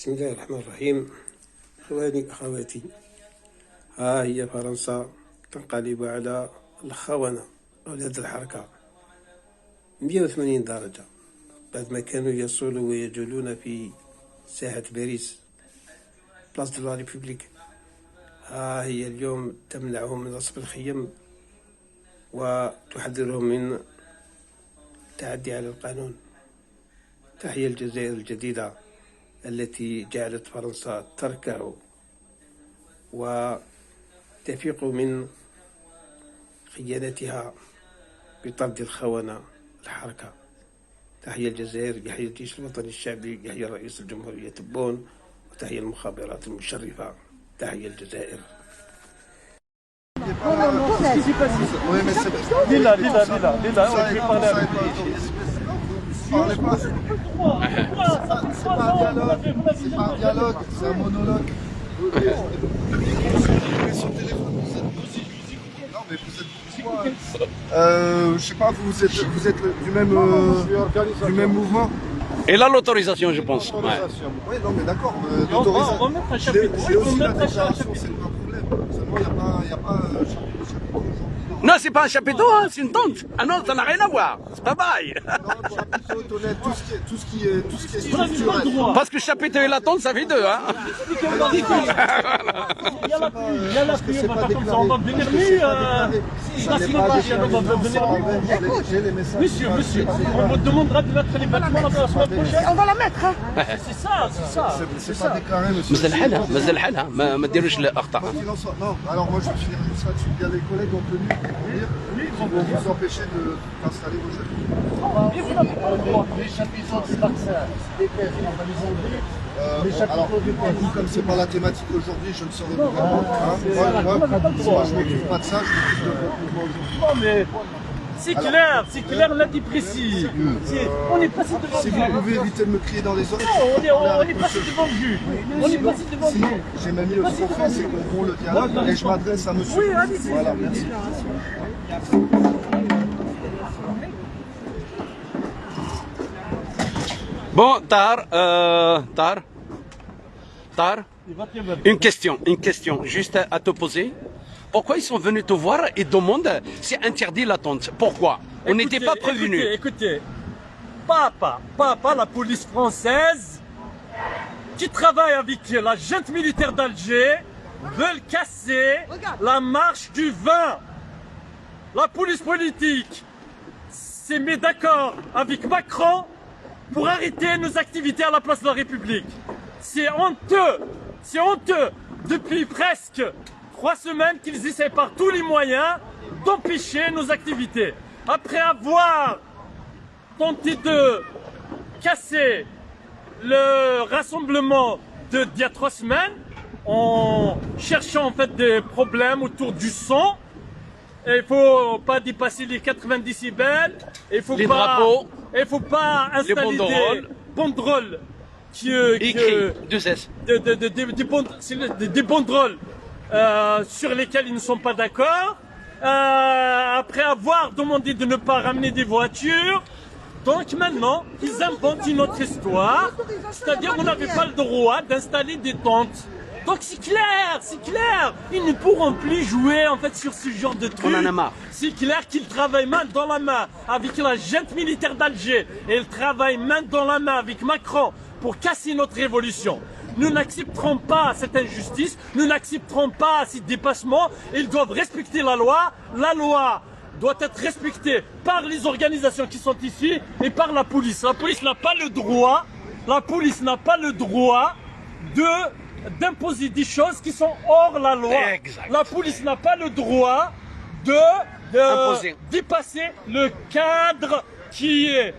بسم الله الرحمن الرحيم. إخواني أخواتي، ها هي فرنسا تنقلب على الخونة أولاد الحركة 180 درجة بعد ما كانوا يصولوا ويجولون في ساحة باريس بلاص دو لا ريبوبليك. ها هي اليوم تمنعهم من نصب الخيم وتحذرهم من التعدي على القانون. تحيا الجزائر الجديدة التي جعلت فرنسا تركع وتفيق من خيانتها بطرد الخونة الحركة. تحيا الجزائر، يحيى الجيش الوطني الشعبي، يحيى رئيس الجمهورية تبون، وتحيا المخابرات المشرفة. تحيا الجزائر. Oui, mais c'est dis-là, on peut parler avec lui. C'est pas un dialogue, c'est un monologue. Son téléphone, non, mais vous êtes pourquoi je sais pas, vous êtes du même mouvement. Et là, l'autorisation, je pense. Oui, non, mais d'accord. L'autorisation. J'ai aussi la déclaration, c'est pas un problème. Seulement, il n'y a pas Non, c'est pas un chapiteau, hein, c'est une tente. Ah non, ça n'a rien à voir. C'est pas pareil. non, chapiteau, tonnette, tout ce qui est structurel. Parce que chapiteau et la tente, ça fait deux, hein. Il y a la pluie, on va pas comme ça, on va venir nu. Monsieur, on vous demandera de mettre les bâtiments la semaine prochaine. On va la mettre, hein. C'est ça. C'est pas déclaré, monsieur. مازال حالها ما ديروش الاخطاء. Non, alors moi je vais finir ça dessus. Il y a des collègues en tenue pour venir qui vont vous empêcher d'installer vos jeux. Les chapiteaux de vaccin, des pièces, on va les enlever. Alors, vous, comme c'est pas la thématique aujourd'hui, je ne saurais pas. Moi, je m'occupe pas de ça, je m'occupe de votre mouvement aujourd'hui. Non, mais c'est clair, on l'a dit précis. On est passé devant le Si juge. vous pouvez éviter de me crier dans les oreilles. Non, on est passé devant le juge. On est passé devant le Sinon, juge. j'ai même mis le trophée, c'est qu'on rompt le dialogue et je m'adresse à monsieur. Oui, allez-y. Voilà, merci. Bon, Tar, une question juste à te poser. Pourquoi ils sont venus te voir et demandent si interdit la tente? Pourquoi? On n'était pas prévenus. Écoutez, papa, la police française qui travaille avec la junte militaire d'Alger veulent casser la marche du vin. La police politique s'est mis d'accord avec Macron pour arrêter nos activités à la place de la République. C'est honteux. Depuis presque 3 semaines qu'ils essaient par tous les moyens d'empêcher nos activités. Après avoir tenté de casser le rassemblement d'il y a 3 semaines, en cherchant en fait des problèmes autour du son. Il faut pas dépasser les 90 décibels. Il faut drapeaux. Il faut pas installer des banderoles Écrit, 2S. Des banderoles sur lesquelles ils ne sont pas d'accord. Après avoir demandé de ne pas ramener des voitures. Donc maintenant, ils inventent une autre histoire. C'est-à-dire qu'on n'avait pas le droit d'installer des tentes. Donc c'est clair, ils ne pourront plus jouer en fait sur ce genre de trucs. On en a marre. C'est clair qu'ils travaillent main dans la main avec la junte militaire d'Alger et ils travaillent main dans la main avec Macron pour casser notre révolution. Nous n'accepterons pas cette injustice, nous n'accepterons pas ces dépassements. Ils doivent respecter la loi. La loi doit être respectée par les organisations qui sont ici et par la police. La police n'a pas le droit, d'imposer des choses qui sont hors la loi. Exact. La police n'a pas le droit de dépasser le cadre qui est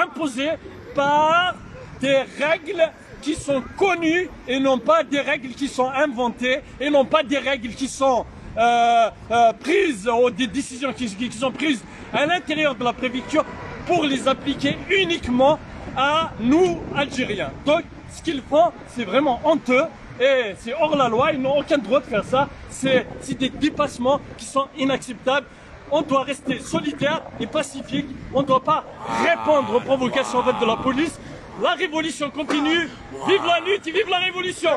imposé par des règles qui sont connues et non pas des règles qui sont inventées et non pas des règles qui sont prises ou des décisions qui sont prises à l'intérieur de la préfecture pour les appliquer uniquement à nous, Algériens. Donc, ce qu'ils font, c'est vraiment honteux et c'est hors la loi, ils n'ont aucun droit de faire ça. C'est des dépassements qui sont inacceptables. On doit rester solidaire et pacifique. On ne doit pas répondre aux provocations de la police. La révolution continue. Vive la lutte et vive la révolution.